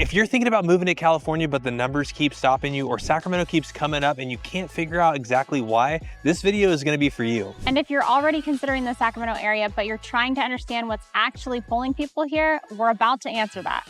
If you're thinking about moving to California, but the numbers keep stopping you, or Sacramento keeps coming up and you can't figure out exactly why, this video is gonna be for you. And if you're already considering the Sacramento area, but you're trying to understand what's actually pulling people here, we're about to answer that.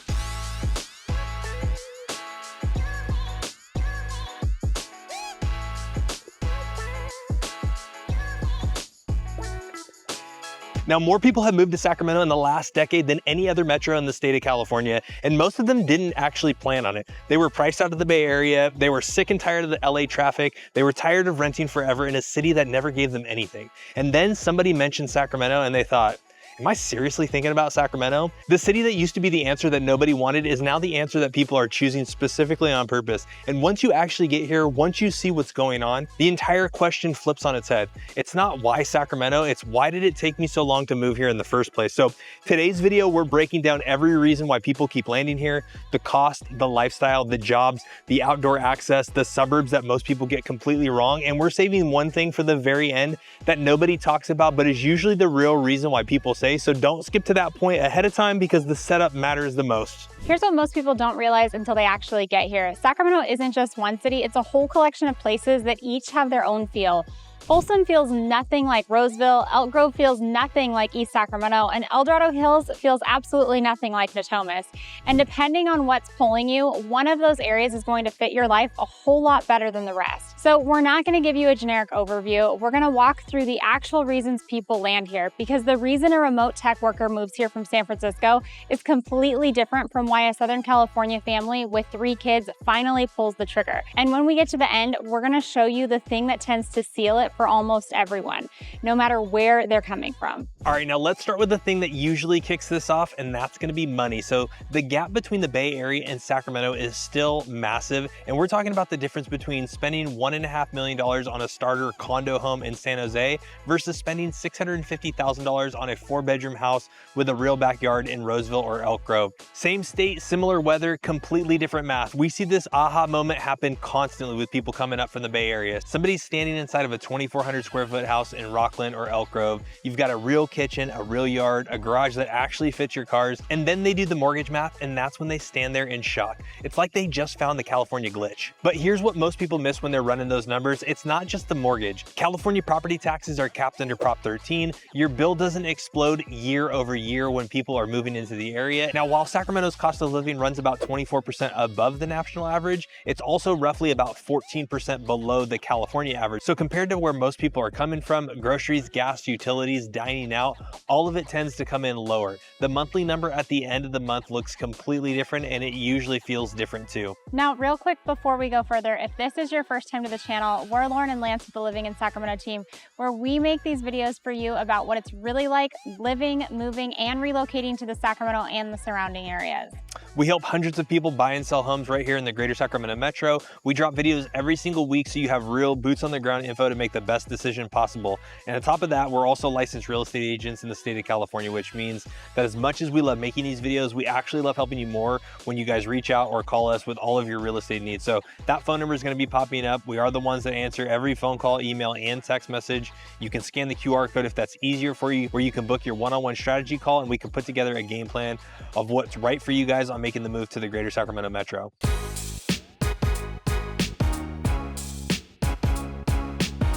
Now, more people have moved to Sacramento in the last decade than any other metro in the state of California, and most of them didn't actually plan on it. They were priced out of the Bay Area, they were sick and tired of the LA traffic, they were tired of renting forever in a city that never gave them anything. And then somebody mentioned Sacramento and they thought, am I seriously thinking about Sacramento? The city that used to be the answer that nobody wanted is now the answer that people are choosing specifically on purpose. And once you actually get here, once you see what's going on, the entire question flips on its head. It's not why Sacramento, it's why did it take me so long to move here in the first place? So today's video, we're breaking down every reason why people keep landing here, the cost, the lifestyle, the jobs, the outdoor access, the suburbs that most people get completely wrong. And we're saving one thing for the very end that nobody talks about, but is usually the real reason why people say. So don't skip to that point ahead of time because the setup matters the most. Here's what most people don't realize until they actually get here. Sacramento isn't just one city, it's a whole collection of places that each have their own feel. Folsom feels nothing like Roseville, Elk Grove feels nothing like East Sacramento, and El Dorado Hills feels absolutely nothing like Natomas. And depending on what's pulling you, one of those areas is going to fit your life a whole lot better than the rest. So we're not going to give you a generic overview, we're going to walk through the actual reasons people land here, because the reason a remote tech worker moves here from San Francisco is completely different from why a Southern California family with 3 kids finally pulls the trigger. And when we get to the end, we're going to show you the thing that tends to seal it for almost everyone, no matter where they're coming from. All right, now let's start with the thing that usually kicks this off, and that's gonna be money. So the gap between the Bay Area and Sacramento is still massive, and we're talking about the difference between spending $1.5 million on a starter condo home in San Jose versus spending $650,000 on a 4-bedroom house with a real backyard in Roseville or Elk Grove. Same state, similar weather, completely different math. We see this aha moment happen constantly with people coming up from the Bay Area. Somebody's standing inside of a 2,400 square foot house in Rockland or Elk Grove. You've got a real kitchen, a real yard, a garage that actually fits your cars, and then they do the mortgage math, and that's when they stand there in shock. It's like they just found the California glitch. But here's what most people miss when they're running those numbers. It's not just the mortgage. California property taxes are capped under Prop 13. Your bill doesn't explode year over year when people are moving into the area. Now, while Sacramento's cost of living runs about 24% above the national average, it's also roughly about 14% below the California average. So compared to where most people are coming from, groceries, gas, utilities, dining out, all of it tends to come in lower. The monthly number at the end of the month looks completely different, and it usually feels different too. Now, real quick before we go further, if this is your first time to the channel, we're Lauren and Lance with the Living in Sacramento team, where we make these videos for you about what it's really like living, moving, and relocating to the Sacramento and the surrounding areas. We help hundreds of people buy and sell homes right here in the greater Sacramento metro. We drop videos every single week so you have real boots on the ground info to make the best decision possible. And on top of that, we're also licensed real estate agents in the state of California, which means that as much as we love making these videos, we actually love helping you more when you guys reach out or call us with all of your real estate needs. So that phone number is going to be popping up. We are the ones that answer every phone call, email, and text message. You can scan the QR code if that's easier for you, where you can book your one-on-one strategy call, and we can put together a game plan of what's right for you guys on making the move to the greater Sacramento metro.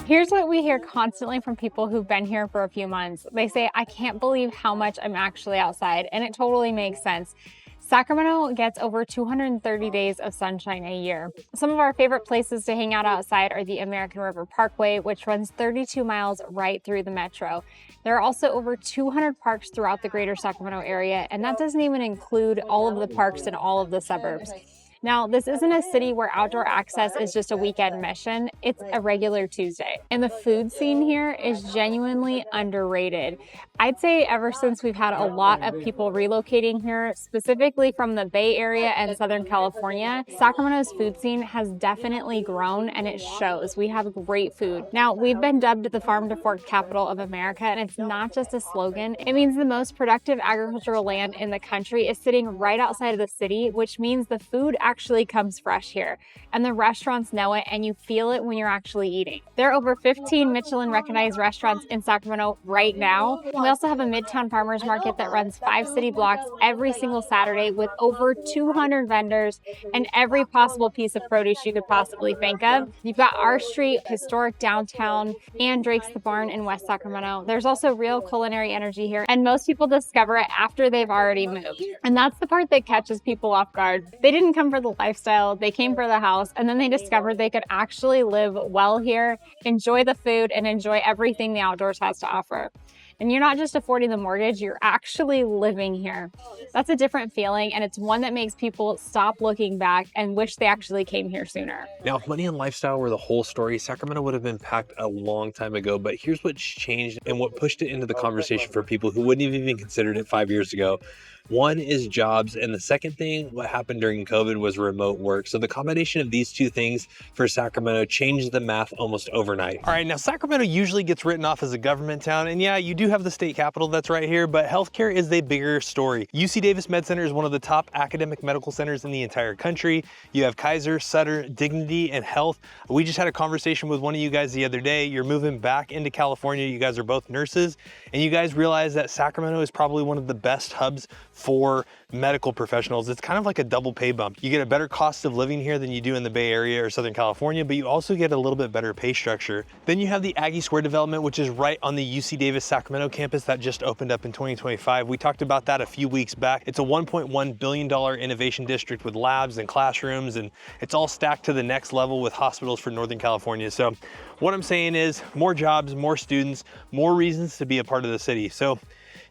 Here's what we hear constantly from people who've been here for a few months. They say, I can't believe how much I'm actually outside, and it totally makes sense. Sacramento gets over 230 days of sunshine a year. Some of our favorite places to hang out outside are the American River Parkway, which runs 32 miles right through the metro. There are also over 200 parks throughout the greater Sacramento area, and that doesn't even include all of the parks in all of the suburbs. Now, this isn't a city where outdoor access is just a weekend mission, it's a regular Tuesday. And the food scene here is genuinely underrated. I'd say ever since we've had a lot of people relocating here, specifically from the Bay Area and Southern California, Sacramento's food scene has definitely grown, and it shows. We have great food. Now, we've been dubbed the farm to fork capital of America, and it's not just a slogan. It means the most productive agricultural land in the country is sitting right outside of the city, which means the food actually comes fresh here, and the restaurants know it, and you feel it when you're actually eating. There are over 15 Michelin recognized restaurants in Sacramento right now. We also have a Midtown Farmers Market that runs 5 city blocks every single Saturday with over 200 vendors and every possible piece of produce you could possibly think of. You've got our street, historic downtown, and Drake's the Barn in West Sacramento. There's also real culinary energy here, and most people discover it after they've already moved. And that's the part that catches people off guard. They didn't come for the lifestyle, they came for the house, and then they discovered they could actually live well here, enjoy the food, and enjoy everything the outdoors has to offer. And you're not just affording the mortgage, you're actually living here. That's a different feeling, and it's one that makes people stop looking back and wish they actually came here sooner. Now, if money and lifestyle were the whole story, Sacramento would have been packed a long time ago, but here's what's changed and what pushed it into the conversation for people who wouldn't have even considered it 5 years ago. One is jobs, and the second thing, what happened during COVID, was remote work. So the combination of these two things for Sacramento changed the math almost overnight. All right, now Sacramento usually gets written off as a government town, and yeah, you do have the state capital that's right here, but healthcare is a bigger story. UC Davis Med Center is one of the top academic medical centers in the entire country. You have Kaiser, Sutter, Dignity, and Health. We just had a conversation with one of you guys the other day. You're moving back into California. You guys are both nurses, and you guys realize that Sacramento is probably one of the best hubs for medical professionals. It's kind of like a double pay bump. You get a better cost of living here than you do in the Bay Area or Southern California, but you also get a little bit better pay structure. Then you have the Aggie Square development, which is right on the UC Davis Sacramento campus that just opened up in 2025. We talked about that a few weeks back. It's a $1.1 billion innovation district with labs and classrooms, and it's all stacked to the next level with hospitals for Northern California. So what I'm saying is more jobs, more students, more reasons to be a part of the city. So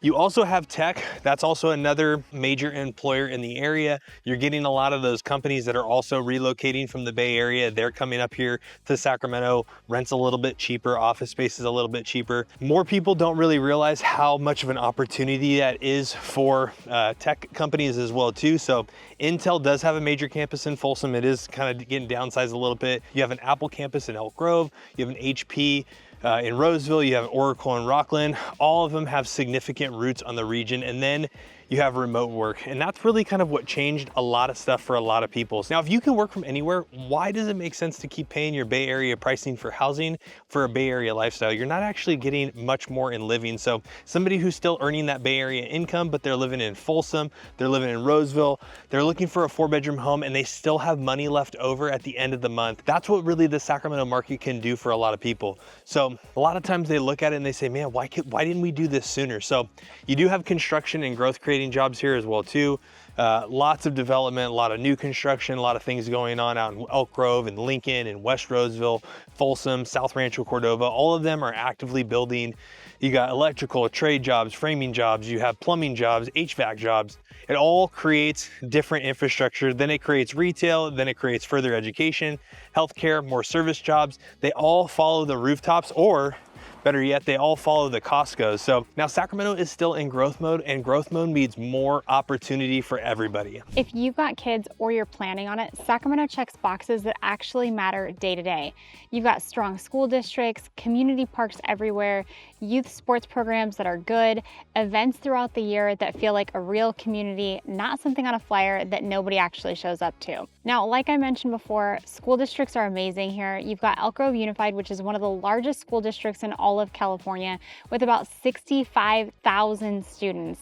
you also have tech. That's also another major employer in the area. You're getting a lot of those companies that are also relocating from the Bay Area. They're coming up here to Sacramento. Rent's a little bit cheaper, office space is a little bit cheaper. More people don't really realize how much of an opportunity that is for tech companies as well too. So Intel does have a major campus in Folsom. It is kind of getting downsized a little bit. You have an Apple campus in Elk Grove. You have an HP in Roseville, you have Oracle and Rockland. All of them have significant roots on the region. And then you have remote work. And that's really kind of what changed a lot of stuff for a lot of people. Now, if you can work from anywhere, why does it make sense to keep paying your Bay Area pricing for housing for a Bay Area lifestyle? You're not actually getting much more in living. So somebody who's still earning that Bay Area income, but they're living in Folsom, they're living in Roseville, they're looking for a 4-bedroom home, and they still have money left over at the end of the month. That's what really the Sacramento market can do for a lot of people. So a lot of times they look at it and they say, man, why didn't we do this sooner? So you do have construction and growth creating jobs here as well too. Lots of development, a lot of new construction, a lot of things going on out in Elk Grove and Lincoln and West Roseville, Folsom, South Rancho Cordova. All of them are actively building. You got electrical, trade jobs, framing jobs, you have plumbing jobs, HVAC jobs. It all creates different infrastructure. Then it creates retail, then it creates further education, healthcare, more service jobs. They all follow the rooftops, or better yet, they all follow the Costco's. So now Sacramento is still in growth mode, and growth mode means more opportunity for everybody. If you've got kids or you're planning on it, Sacramento checks boxes that actually matter day to day. You've got strong school districts, community parks everywhere, youth sports programs that are good, events throughout the year that feel like a real community, not something on a flyer that nobody actually shows up to. Now, like I mentioned before, school districts are amazing here. You've got Elk Grove Unified, which is one of the largest school districts in all of California, with about 65,000 students.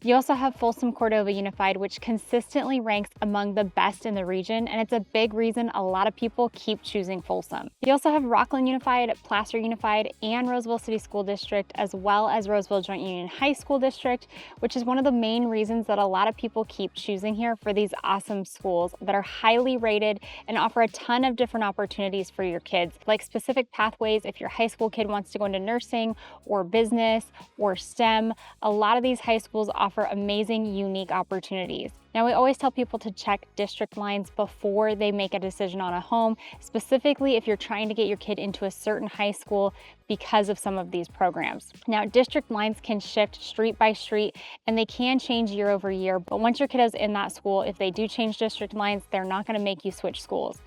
You also have Folsom Cordova Unified, which consistently ranks among the best in the region, and it's a big reason a lot of people keep choosing Folsom. You also have Rockland Unified, Placer Unified, and Roseville City School District, as well as Roseville Joint Union High School District, which is one of the main reasons that a lot of people keep choosing here for these awesome schools that are highly rated and offer a ton of different opportunities for your kids, like specific pathways if your high school kid wants to go into nursing or business or STEM. A lot of these high schools offer amazing, unique opportunities. Now, we always tell people to check district lines before they make a decision on a home, specifically if you're trying to get your kid into a certain high school because of some of these programs. Now, district lines can shift street by street, and they can change year over year, but once your kid is in that school, if they do change district lines, they're not going to make you switch schools.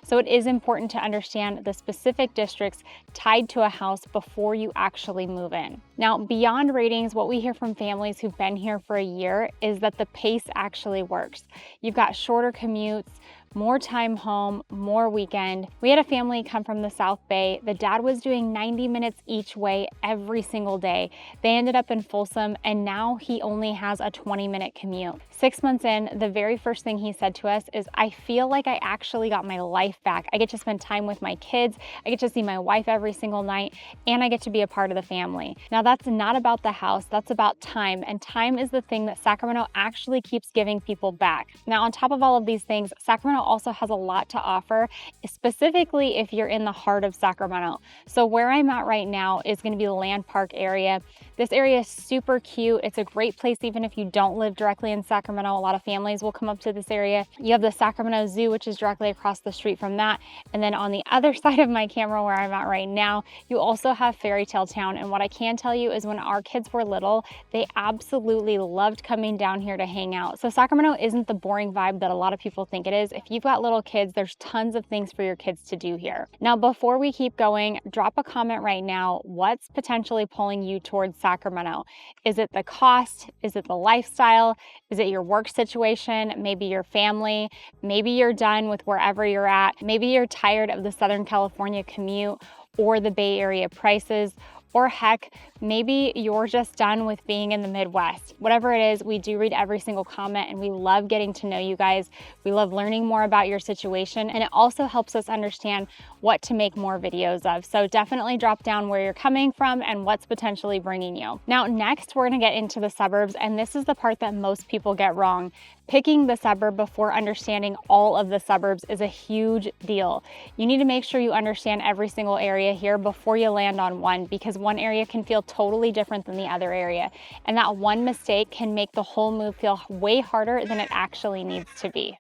So it is important to understand the specific districts tied to a house before you actually move in. Now, beyond ratings, what we hear from families who've been here for a year is that the pace actually actually works. You've got shorter commutes, more time home, more weekend. We had a family come from the South Bay. The dad was doing 90 minutes each way every single day. They ended up in Folsom, and now he only has a 20-minute commute. 6 months in, the very first thing he said to us is, I feel like I actually got my life back. I get to spend time with my kids, I get to see my wife every single night, and I get to be a part of the family. Now that's not about the house, that's about time, and time is the thing that Sacramento actually keeps giving people back. Now on top of all of these things, Sacramento also has a lot to offer, specifically if you're in the heart of Sacramento. So where I'm at right now is going to be the Land Park area. This area is super cute. It's a great place even if you don't live directly in Sacramento. A lot of families will come up to this area. You have the Sacramento Zoo, which is directly across the street from that. And then on the other side of my camera where I'm at right now, you also have Fairy Tale Town. And what I can tell you is when our kids were little, they absolutely loved coming down here to hang out. So Sacramento isn't the boring vibe that a lot of people think it is. If you've got little kids, there's tons of things for your kids to do here. Now, before we keep going, drop a comment right now. What's potentially pulling you towards Sacramento? Is it the cost? Is it the lifestyle? Is it your work situation? Maybe your family? Maybe you're done with wherever you're at. Maybe you're tired of the Southern California commute or the Bay Area prices. Or heck, maybe you're just done with being in the Midwest. Whatever it is, we do read every single comment and we love getting to know you guys. We love learning more about your situation, and it also helps us understand what to make more videos of. So definitely drop down where you're coming from and what's potentially bringing you. Now, next we're gonna get into the suburbs, and this is the part that most people get wrong. Picking the suburb before understanding all of the suburbs is a huge deal. You need to make sure you understand every single area here before you land on one, because one area can feel totally different than the other area. And that one mistake can make the whole move feel way harder than it actually needs to be.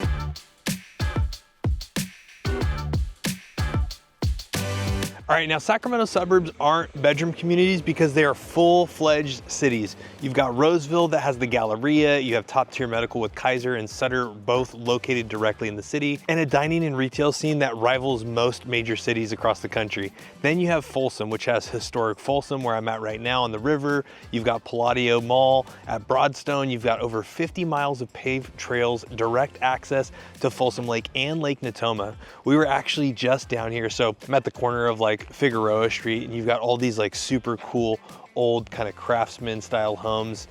All right, now Sacramento suburbs aren't bedroom communities because they are full-fledged cities. You've got Roseville that has the Galleria, you have top-tier medical with Kaiser and Sutter, both located directly in the city, and a dining and retail scene that rivals most major cities across the country. Then you have Folsom, which has historic Folsom, where I'm at right now on the river. You've got Palladio Mall at Broadstone. You've got over 50 miles of paved trails, direct access to Folsom Lake and Lake Natoma. We were actually just down here, so I'm at the corner of like Figueroa Street, and you've got all these like super cool old kind of craftsman style homes.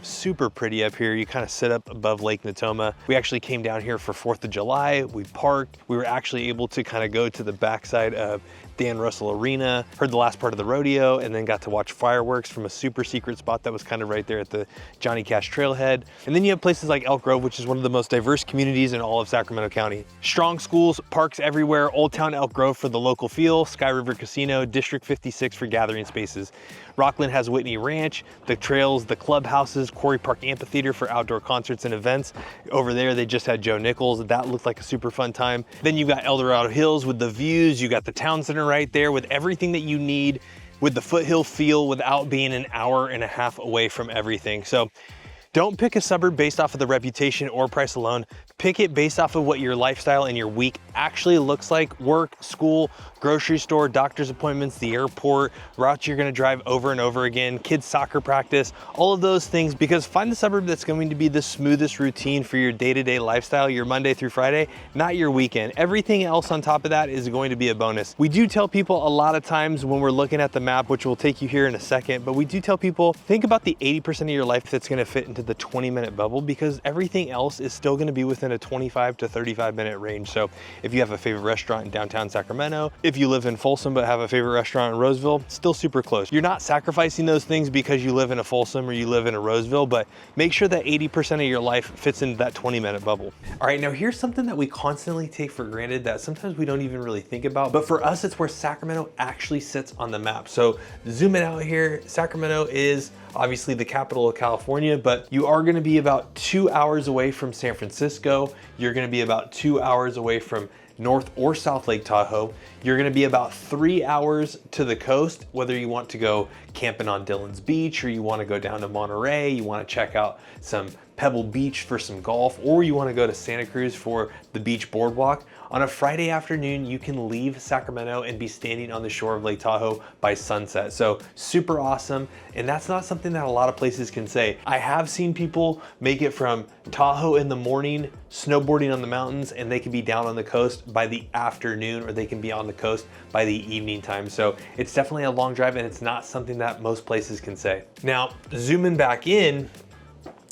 Super pretty up here. You kind of sit up above Lake Natoma. We actually came down here for 4th of July. We parked. We were actually able to kind of go to the backside of Dan Russell Arena, heard the last part of the rodeo, and then got to watch fireworks from a super secret spot that was kind of right there at the Johnny Cash Trailhead. And then you have places like Elk Grove, which is one of the most diverse communities in all of Sacramento County. Strong schools, parks everywhere, Old Town Elk Grove for the local feel, Sky River Casino, District 56 for gathering spaces. Rockland has Whitney Ranch, the trails, the clubhouses, Quarry Park Amphitheater for outdoor concerts and events. Over there, they just had Joe Nichols. That looked like a super fun time. Then you got El Dorado Hills with the views. You got the town center right there with everything that you need with the foothill feel without being an hour and a half away from everything. So don't pick a suburb based off of the reputation or price alone. Pick it based off of what your lifestyle and your week actually looks like. Work, school, grocery store, doctor's appointments, the airport, routes you're gonna drive over and over again, kids' soccer practice, all of those things, because find the suburb that's going to be the smoothest routine for your day-to-day lifestyle, your Monday through Friday, not your weekend. Everything else on top of that is going to be a bonus. We do tell people a lot of times when we're looking at the map, which we'll take you here in a second, but we do tell people, think about the 80% of your life that's gonna fit into the 20-minute bubble, because everything else is still gonna be within a 25 to 35-minute range. So if you have a favorite restaurant in downtown Sacramento, if you live in Folsom but have a favorite restaurant in Roseville, still super close. You're not sacrificing those things because you live in a Folsom or you live in a Roseville, but make sure that 80% of your life fits into that 20-minute bubble. All right, now here's something that we constantly take for granted that sometimes we don't even really think about, but for us, it's where Sacramento actually sits on the map. So zooming out here, Sacramento is obviously the capital of California, but you are gonna be about 2 hours away from San Francisco. You're gonna be about 2 hours away from North or South Lake Tahoe. You're gonna be about 3 hours to the coast, whether you want to go camping on Dillon's Beach, or you wanna go down to Monterey, you wanna check out some Pebble Beach for some golf, or you wanna go to Santa Cruz for the beach boardwalk. On a Friday afternoon, you can leave Sacramento and be standing on the shore of Lake Tahoe by sunset. So super awesome. And that's not something that a lot of places can say. I have seen people make it from Tahoe in the morning, snowboarding on the mountains, and they can be down on the coast by the afternoon, or they can be on the coast by the evening time. So it's definitely a long drive, and it's not something that most places can say. Now, zooming back in,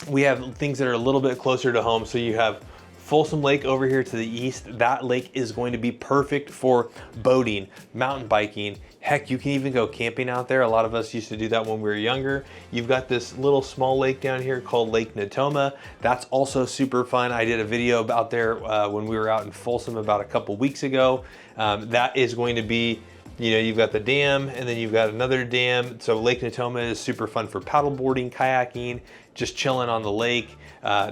we have things that are a little bit closer to home. So you have Folsom Lake over here to the east. That lake is going to be perfect for boating, mountain biking. Heck, you can even go camping out there. A lot of us used to do that when we were younger. You've got this little small lake down here called Lake Natoma. That's also super fun. I did a video about there when we were out in Folsom about a couple weeks ago. That is going to be, you know, you've got the dam and then you've got another dam. So Lake Natoma is super fun for paddleboarding, kayaking, just chilling on the lake.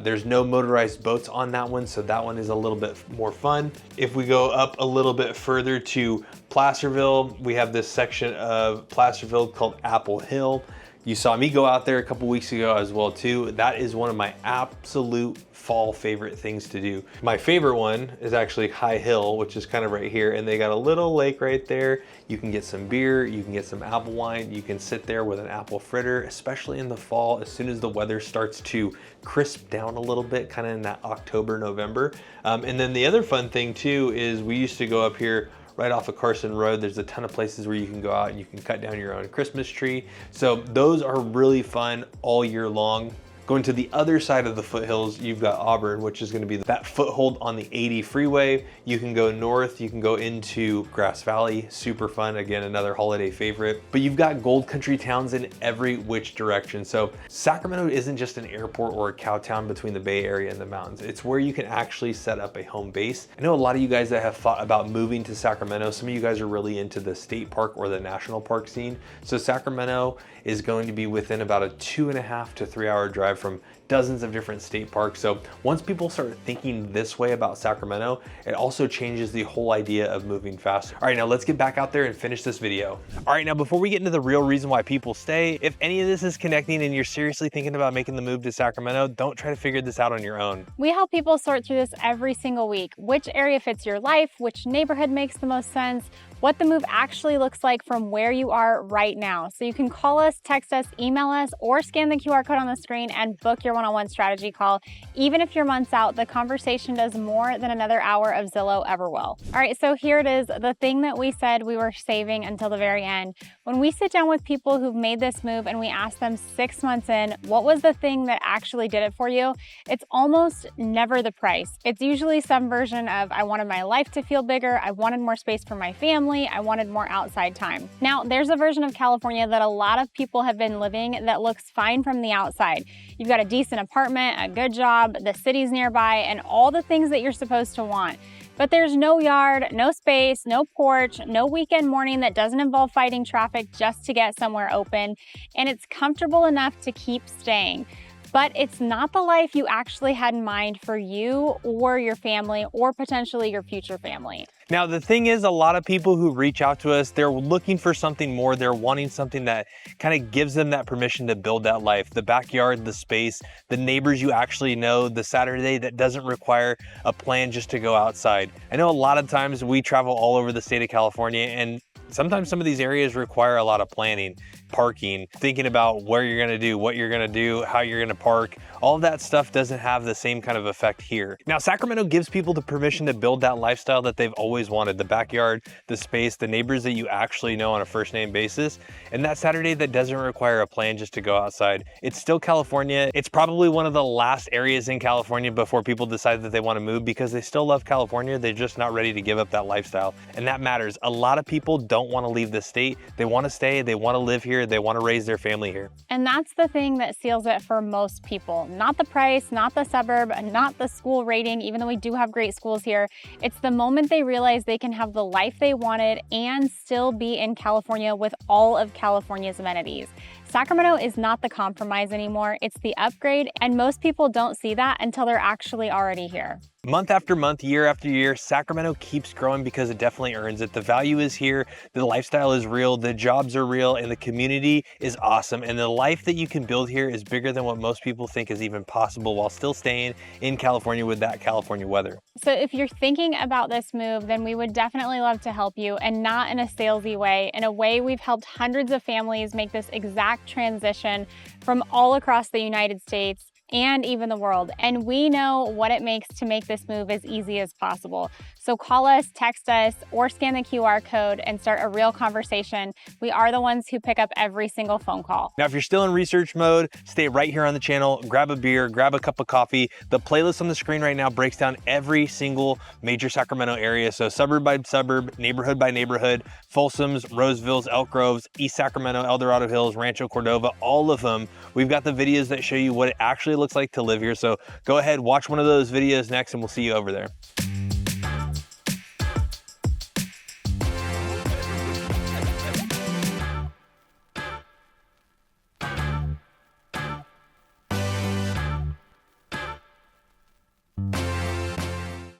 There's no motorized boats on that one, so that one is a little bit more fun. If we go up a little bit further to Placerville, we have this section of Placerville called Apple Hill. You saw me go out there a couple weeks ago as well too. That is one of my absolute fall favorite things to do. My favorite one is actually High Hill, which is kind of right here, and they got a little lake right there. You can get some beer, you can get some apple wine, you can sit there with an apple fritter, especially in the fall, as soon as the weather starts to crisp down a little bit, kind of in that October, November. And then the other fun thing too is we used to go up here right off of Carson Road. There's a ton of places where you can go out and you can cut down your own Christmas tree. So those are really fun all year long. Going to the other side of the foothills, you've got Auburn, which is going to be that foothold on the 80 freeway. You can go north, you can go into Grass Valley, super fun. Again, another holiday favorite. But you've got gold country towns in every which direction. So Sacramento isn't just an airport or a cow town between the Bay Area and the mountains. It's where you can actually set up a home base. I know a lot of you guys that have thought about moving to Sacramento. Some of you guys are really into the state park or the national park scene. So Sacramento is going to be within about a 2.5 to 3 hour drive from dozens of different state parks. So once people start thinking this way about Sacramento, it also changes the whole idea of moving fast. All right, now let's get back out there and finish this video. All right, now before we get into the real reason why people stay, if any of this is connecting and you're seriously thinking about making the move to Sacramento, don't try to figure this out on your own. We help people sort through this every single week. Which area fits your life, which neighborhood makes the most sense, what the move actually looks like from where you are right now. So you can call us, text us, email us, or scan the QR code on the screen and book your one-on-one strategy call. Even if you're months out, the conversation does more than another hour of Zillow ever will. All right, so here it is, the thing that we said we were saving until the very end. When we sit down with people who've made this move and we ask them 6 months in, what was the thing that actually did it for you? It's almost never the price. It's usually some version of, I wanted my life to feel bigger, I wanted more space for my family, I wanted more outside time. Now, there's a version of California that a lot of people have been living that looks fine from the outside. You've got a decent apartment, a good job, the city's nearby, and all the things that you're supposed to want. But there's no yard, no space, no porch, no weekend morning that doesn't involve fighting traffic just to get somewhere open, and it's comfortable enough to keep staying. But it's not the life you actually had in mind for you or your family or potentially your future family. Now, the thing is, a lot of people who reach out to us, they're looking for something more. They're wanting something that kind of gives them that permission to build that life. The backyard, the space, the neighbors you actually know, the Saturday that doesn't require a plan just to go outside. I know a lot of times we travel all over the state of California, and sometimes some of these areas require a lot of planning, parking, thinking about where you're gonna do, what you're gonna do, how you're gonna park. All of that stuff doesn't have the same kind of effect here. Now, Sacramento gives people the permission to build that lifestyle that they've always wanted, the backyard, the space, the neighbors that you actually know on a first name basis, and that Saturday that doesn't require a plan just to go outside. It's still California. It's probably one of the last areas in California before people decide that they wanna move because they still love California. They're just not ready to give up that lifestyle. And that matters. A lot of people don't wanna leave the state. They wanna stay, they wanna live here, they wanna raise their family here. And that's the thing that seals it for most people. Not the price, not the suburb, not the school rating, even though we do have great schools here. It's the moment they realize they can have the life they wanted and still be in California with all of California's amenities. Sacramento is not the compromise anymore, it's the upgrade, and most people don't see that until they're actually already here. Month after month, year after year, Sacramento keeps growing because it definitely earns it. The value is here, the lifestyle is real, the jobs are real, and the community is awesome. And the life that you can build here is bigger than what most people think is even possible while still staying in California with that California weather. So if you're thinking about this move, then we would definitely love to help you, and not in a salesy way. In a way, we've helped hundreds of families make this exact transition from all across the United States and even the world. And we know what it makes to make this move as easy as possible. So call us, text us, or scan the QR code and start a real conversation. We are the ones who pick up every single phone call. Now, if you're still in research mode, stay right here on the channel, grab a beer, grab a cup of coffee. The playlist on the screen right now breaks down every single major Sacramento area. So suburb by suburb, neighborhood by neighborhood, Folsoms, Rosevilles, Elk Groves, East Sacramento, El Dorado Hills, Rancho Cordova, all of them. We've got the videos that show you what it actually looks like to live here. So go ahead, watch one of those videos next, and we'll see you over there.